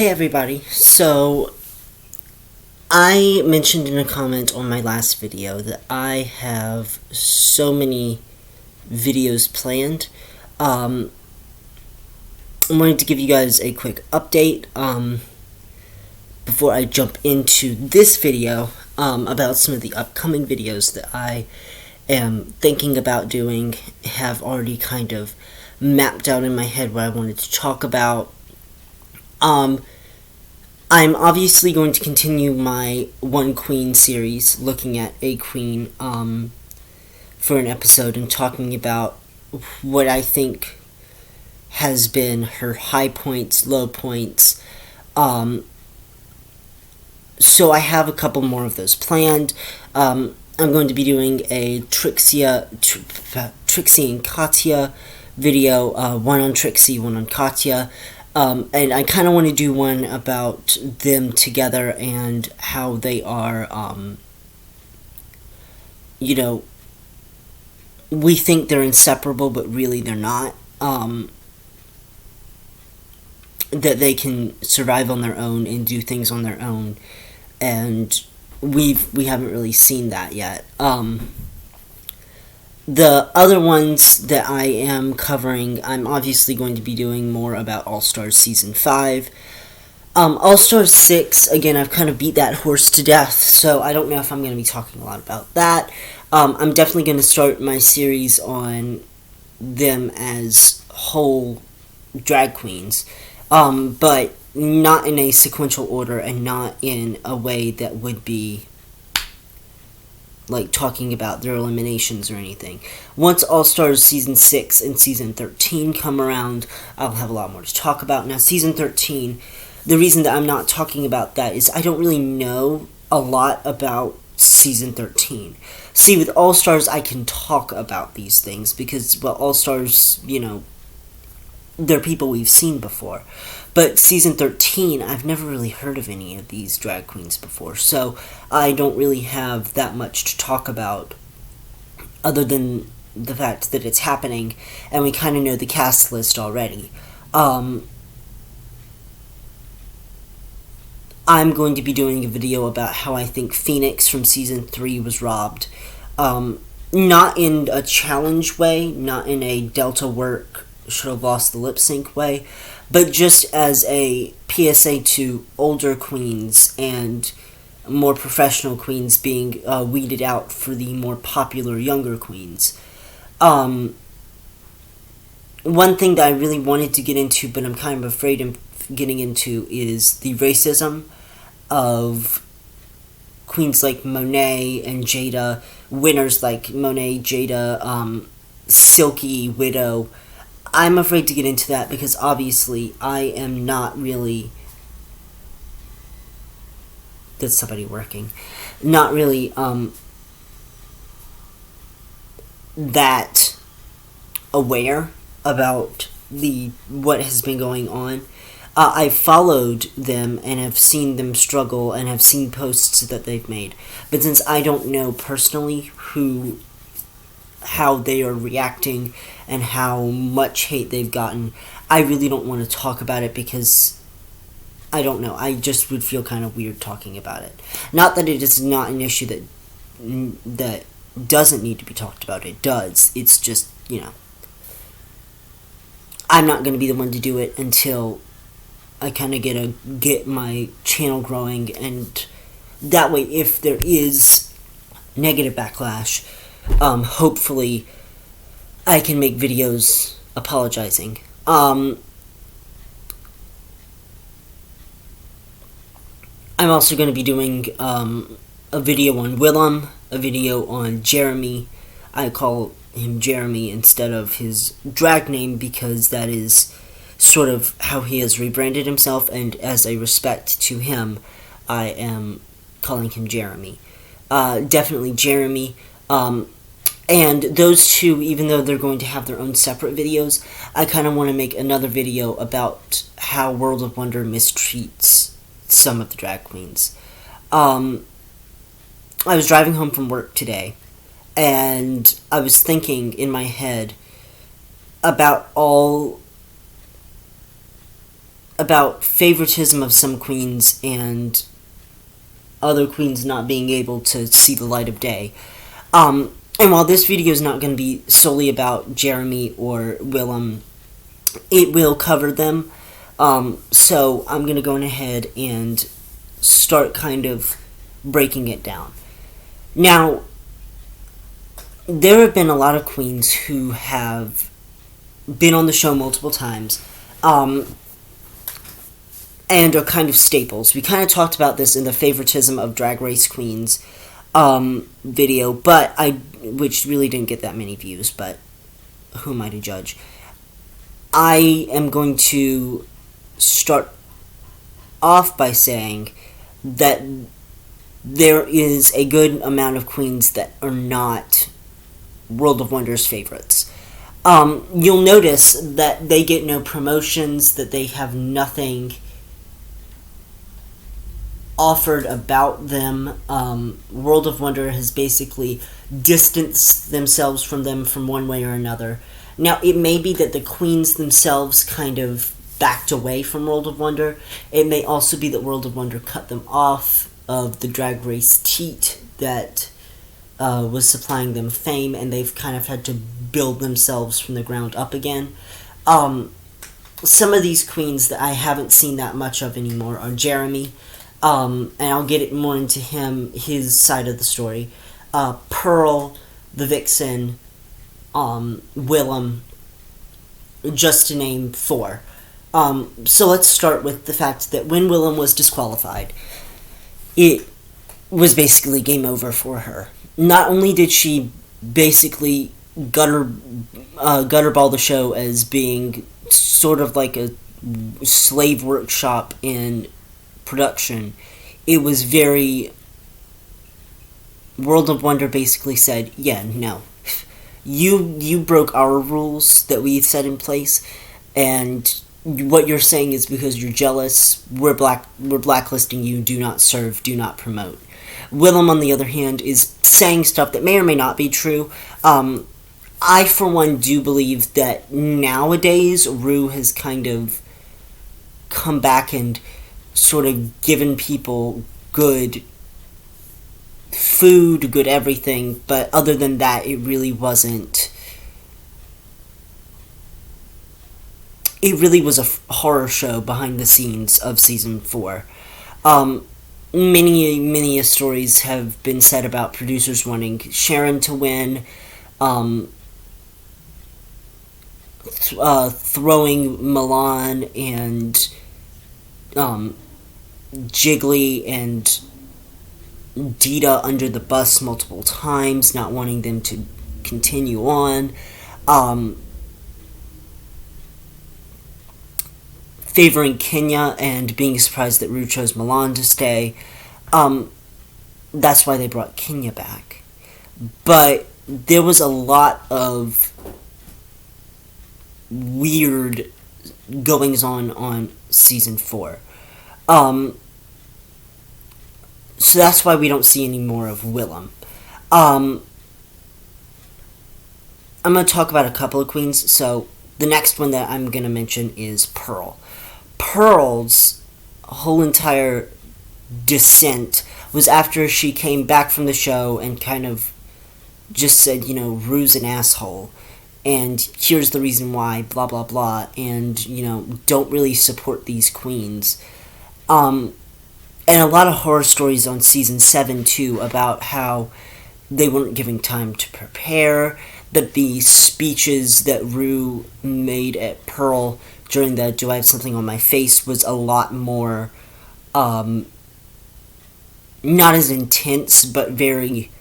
Hey everybody, so I mentioned in a comment on my last video that I have so many videos planned. I'm wanting to give you guys a quick update before I jump into this video about some of the upcoming videos that I am thinking about doing, have already kind of mapped out in my head what I wanted to talk about. I'm obviously going to continue my One Queen series, looking at a queen for an episode and talking about what I think has been her high points, low points. So I have a couple more of those planned. I'm going to be doing a Trixie and Katya video, one on Trixie, one on Katya. And I kind of want to do one about them together and how they are, we think they're inseparable, but really they're not. That they can survive on their own and do things on their own, and we haven't really seen that yet. The other ones that I am covering, I'm obviously going to be doing more about All-Stars Season 5. All-Stars 6, again, I've kind of beat that horse to death, so I don't know if I'm going to be talking a lot about that. I'm definitely going to start my series on them as whole drag queens, but not in a sequential order and not in a way that would be like talking about their eliminations or anything. Once All-Stars Season 6 and Season 13 come around, I'll have a lot more to talk about. Now, Season 13, the reason that I'm not talking about that is I don't really know a lot about Season 13. See, with All-Stars, I can talk about these things because, well, All-Stars, they're people we've seen before. But Season 13, I've never really heard of any of these drag queens before, so I don't really have that much to talk about other than the fact that it's happening, and we kind of know the cast list already. I'm going to be doing a video about how I think Phoenix from Season 3 was robbed. Not in a challenge way, not in a Delta work should have lost the lip sync way, but just as a PSA to older queens and more professional queens being weeded out for the more popular younger queens. One thing that I really wanted to get into, but I'm kind of afraid of getting into, is the racism of queens like Monet and Jada, winners like Monet, Jada, Silky, Widow. I'm afraid to get into that because obviously I am not really... That's somebody working. Not really that aware about what has been going on. I've followed them and have seen them struggle and have seen posts that they've made. But since I don't know personally how they are reacting and how much hate they've gotten, I really don't want to talk about it because I don't know. I just would feel kind of weird talking about it. Not that it is not an issue that doesn't need to be talked about. It does. It's just, I'm not going to be the one to do it until I kind of get my channel growing, and that way, if there is negative backlash, hopefully I can make videos apologizing. I'm also going to be doing a video on Willem, a video on Jeremy. I call him Jeremy instead of his drag name because that is sort of how he has rebranded himself, and as a respect to him, I am calling him Jeremy. Definitely Jeremy. And those two, even though they're going to have their own separate videos, I kind of want to make another video about how World of Wonder mistreats some of the drag queens. I was driving home from work today, and I was thinking in my head about all about favoritism of some queens and other queens not being able to see the light of day. And while this video is not going to be solely about Jeremy or Willem, it will cover them. So I'm going to go ahead and start kind of breaking it down. Now, there have been a lot of queens who have been on the show multiple times, and are kind of staples. We kind of talked about this in the favoritism of Drag Race Queens video, which really didn't get that many views, but who am I to judge? I am going to start off by saying that there is a good amount of queens that are not World of Wonders favorites. You'll notice that they get no promotions, that they have nothing offered about them. World of Wonder has basically distanced themselves from them from one way or another. Now, it may be that the queens themselves kind of backed away from World of Wonder. It may also be that World of Wonder cut them off of the Drag Race teat that was supplying them fame, and they've kind of had to build themselves from the ground up again. Some of these queens that I haven't seen that much of anymore are Jeremy, and I'll get it more into his side of the story. Pearl, the Vixen, Willem, just to name 4. So let's start with the fact that when Willem was disqualified, it was basically game over for her. Not only did she basically gutterball the show as being sort of like a slave workshop in production, it was very... World of Wonder basically said, yeah, no. You broke our rules that we set in place, and what you're saying is because you're jealous, we're blacklisting you, do not serve, do not promote. Willem, on the other hand, is saying stuff that may or may not be true. I, for one, do believe that nowadays Rue has kind of come back and sort of given people good food, good everything, but other than that, it really wasn't... It really was a horror show behind the scenes of Season 4. Many stories have been said about producers wanting Sharon to win, throwing Milan and Jiggly and Dita under the bus multiple times, not wanting them to continue on, favoring Kenya and being surprised that Rue chose Milan to stay. That's why they brought Kenya back. But there was a lot of weird goings-on Season 4. So that's why we don't see any more of Willem. I'm going to talk about a couple of queens. So the next one that I'm going to mention is Pearl. Pearl's whole entire descent was after she came back from the show and kind of just said, Rue's an asshole, and here's the reason why, blah, blah, blah, and, don't really support these queens. And a lot of horror stories on Season 7, too, about how they weren't giving time to prepare, that the speeches that Rue made at Pearl during the Do I Have Something on My Face was a lot more, not as intense, but very,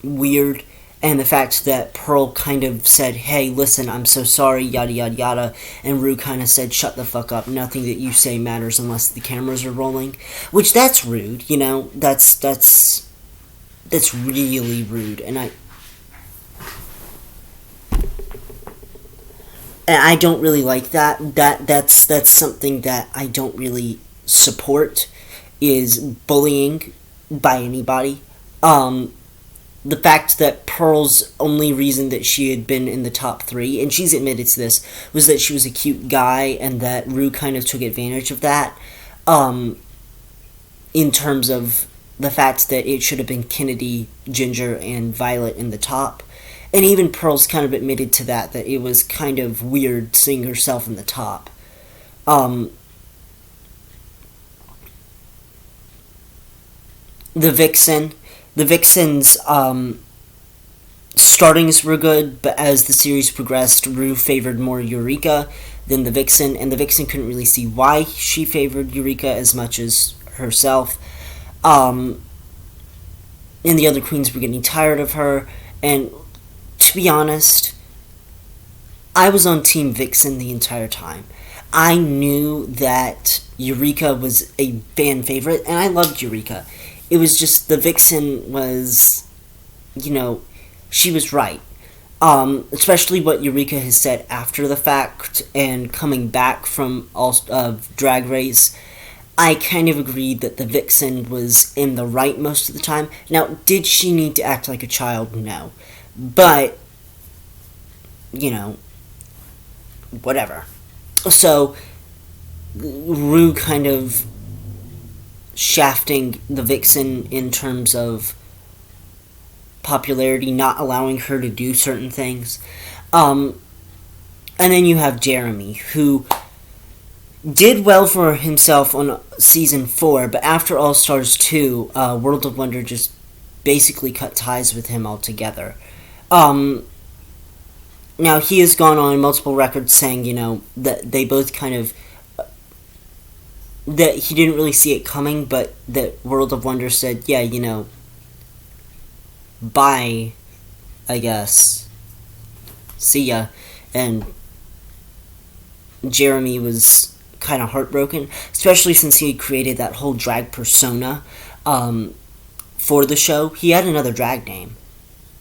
weird. And the fact that Pearl kind of said, hey, listen, I'm so sorry, yada, yada, yada, and Rue kind of said, shut the fuck up, nothing that you say matters unless the cameras are rolling. Which, that's rude, that's really rude, and I don't really like that. That's something that I don't really support, is bullying by anybody. the fact that Pearl's only reason that she had been in the top 3, and she's admitted to this, was that she was a cute guy, and that Rue kind of took advantage of that, in terms of the fact that it should have been Kennedy, Ginger, and Violet in the top. And even Pearl's kind of admitted to that it was kind of weird seeing herself in the top. The Vixen's startings were good, but as the series progressed, Rue favored more Eureka than the Vixen, and the Vixen couldn't really see why she favored Eureka as much as herself. And the other queens were getting tired of her, and to be honest, I was on Team Vixen the entire time. I knew that Eureka was a fan favorite, and I loved Eureka. It was just the Vixen was, she was right. Especially what Eureka has said after the fact and coming back from Drag Race. I kind of agreed that the Vixen was in the right most of the time. Now, did she need to act like a child? No. But, whatever. So, Rue kind of shafting the Vixen in terms of popularity, not allowing her to do certain things. And then you have Jeremy, who did well for himself on season 4, but after All Stars 2, World of Wonder just basically cut ties with him altogether. Now, he has gone on multiple records saying, that they both kind of, that he didn't really see it coming, but that World of Wonder said, yeah, bye, I guess. See ya. And Jeremy was kind of heartbroken, especially since he had created that whole drag persona for the show. He had another drag name.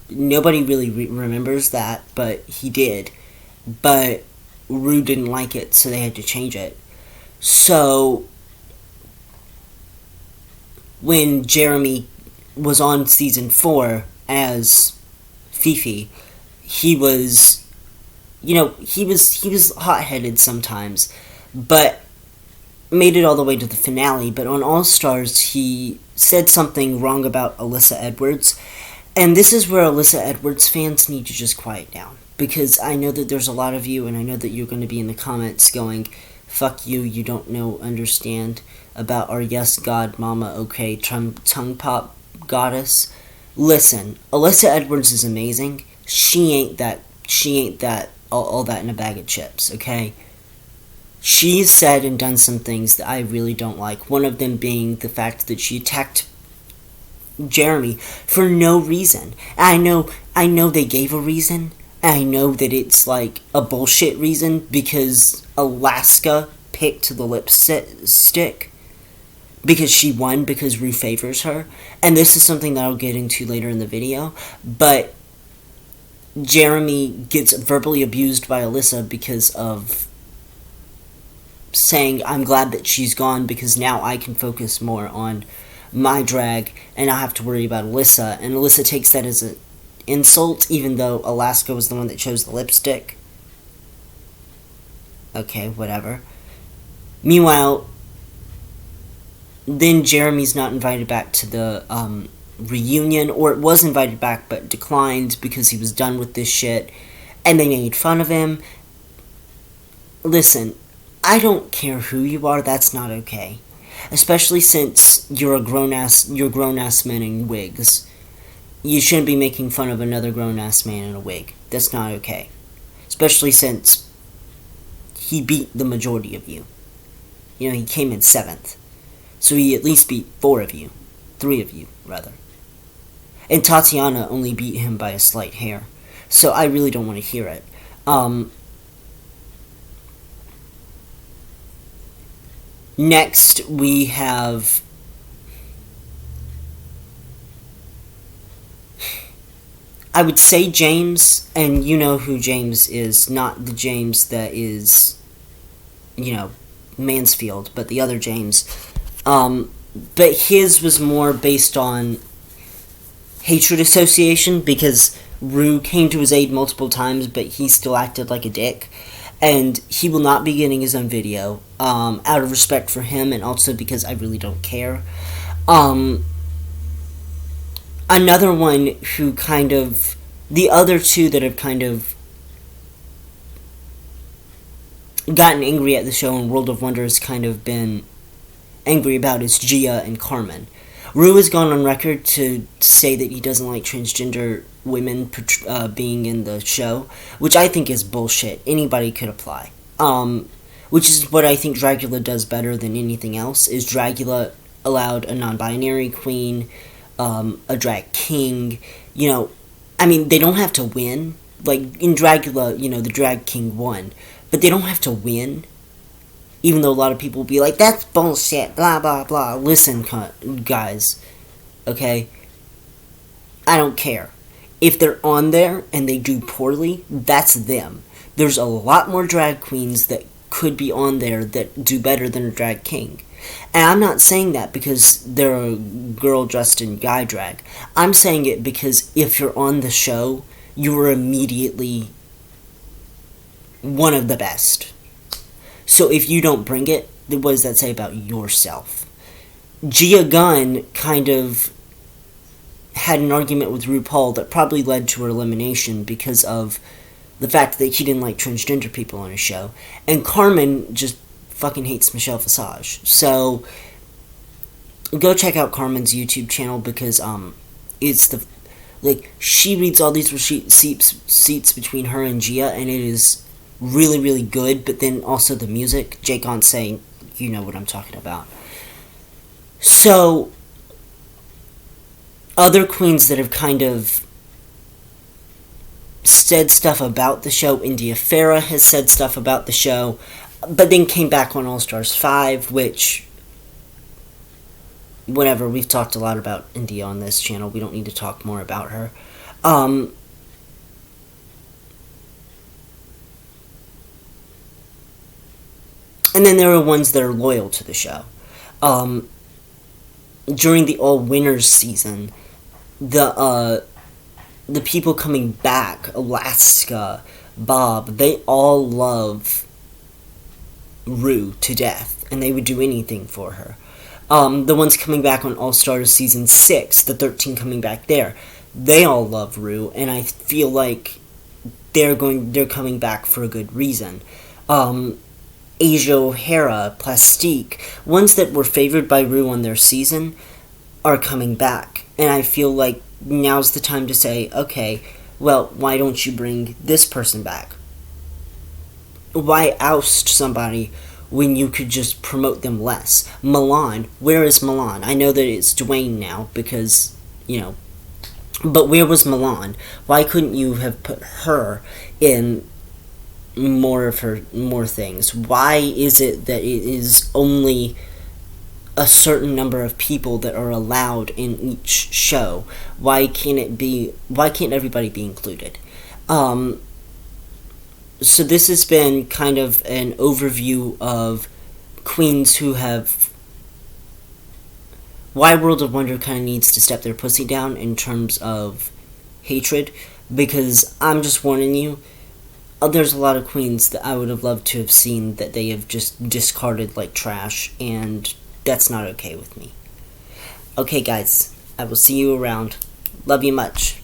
Nobody really remembers that, but he did. But Rue didn't like it, so they had to change it. So, when Jeremy was on season 4 as Fifi, he was, he was hot-headed sometimes, but made it all the way to the finale. But on All Stars, he said something wrong about Alyssa Edwards, and this is where Alyssa Edwards fans need to just quiet down, because I know that there's a lot of you, and I know that you're going to be in the comments going, fuck you, you don't understand about our yes god mama, okay, tongue pop goddess. Listen, Alyssa Edwards is amazing. She ain't that all that in a bag of chips, okay? She's said and done some things that I really don't like. One of them being the fact that she attacked Jeremy for no reason. And I know they gave a reason. And I know that it's like a bullshit reason because Alaska picked the lipstick because she won, because Rue favors her. And this is something that I'll get into later in the video. But Jeremy gets verbally abused by Alyssa because of saying, I'm glad that she's gone because now I can focus more on my drag and not have to worry about Alyssa. And Alyssa takes that as an insult, even though Alaska was the one that chose the lipstick. Okay, whatever. Meanwhile, then Jeremy's not invited back to the reunion, or it was invited back but declined because he was done with this shit, and they made fun of him. Listen, I don't care who you are, that's not okay. Especially since you're grown-ass men in wigs. You shouldn't be making fun of another grown-ass man in a wig. That's not okay. Especially since he beat the majority of you. He came in 7th. So he at least beat 4 of you. 3 of you, rather. And Tatiana only beat him by a slight hair. So I really don't want to hear it. Next, we have... I would say James, and you know who James is. Not the James that is, Mansfield, but the other James. But his was more based on hatred association because Rue came to his aid multiple times, but he still acted like a dick. And he will not be getting his own video, out of respect for him, and also because I really don't care. Another one who kind of... The other two that have kind of gotten angry at the show and World of Wonder has kind of been angry about is Gia and Carmen. Rue has gone on record to say that he doesn't like transgender women being in the show, which I think is bullshit. Anybody could apply. Which is what I think Dragula does better than anything else, is Dragula allowed a non-binary queen, a drag king, I mean, they don't have to win. Like, in Dragula, the drag king won, but they don't have to win. Even though a lot of people will be like, that's bullshit, blah, blah, blah. Listen, guys, okay? I don't care. If they're on there and they do poorly, that's them. There's a lot more drag queens that could be on there that do better than a drag king. And I'm not saying that because they're a girl dressed in guy drag. I'm saying it because if you're on the show, you are immediately one of the best. So if you don't bring it, what does that say about yourself? Gia Gunn kind of had an argument with RuPaul that probably led to her elimination because of the fact that he didn't like transgender people on his show. And Carmen just fucking hates Michelle Visage. So go check out Carmen's YouTube channel because it's she reads all these receipts between her and Gia, and it is really, really good. But then also the music, Jake on saying, you know what I'm talking about. So other queens that have kind of said stuff about the show, India Farah has said stuff about the show, but then came back on All Stars 5, which, whatever, we've talked a lot about India on this channel, we don't need to talk more about her. And then there are ones that are loyal to the show. During the All Winners season, the people coming back, Alaska, Bob, they all love Rue to death, and they would do anything for her. The ones coming back on All Stars Season 6, the 13 coming back there, they all love Rue, and I feel like they're coming back for a good reason. Asia O'Hara, Plastique, ones that were favored by Rue on their season are coming back, and I feel like now's the time to say, okay, well, why don't you bring this person back? Why oust somebody when you could just promote them less? Milan, where is Milan? I know that it's Dwayne now because, but where was Milan? Why couldn't you have put her in more things? Why is it that it is only a certain number of people that are allowed in each show? Why can't everybody be included? So this has been kind of an overview of queens who have... why World of Wonder kind of needs to step their pussy down in terms of hatred, because I'm just warning you, there's a lot of queens that I would have loved to have seen that they have just discarded like trash, and that's not okay with me. Okay, guys, I will see you around. Love you much.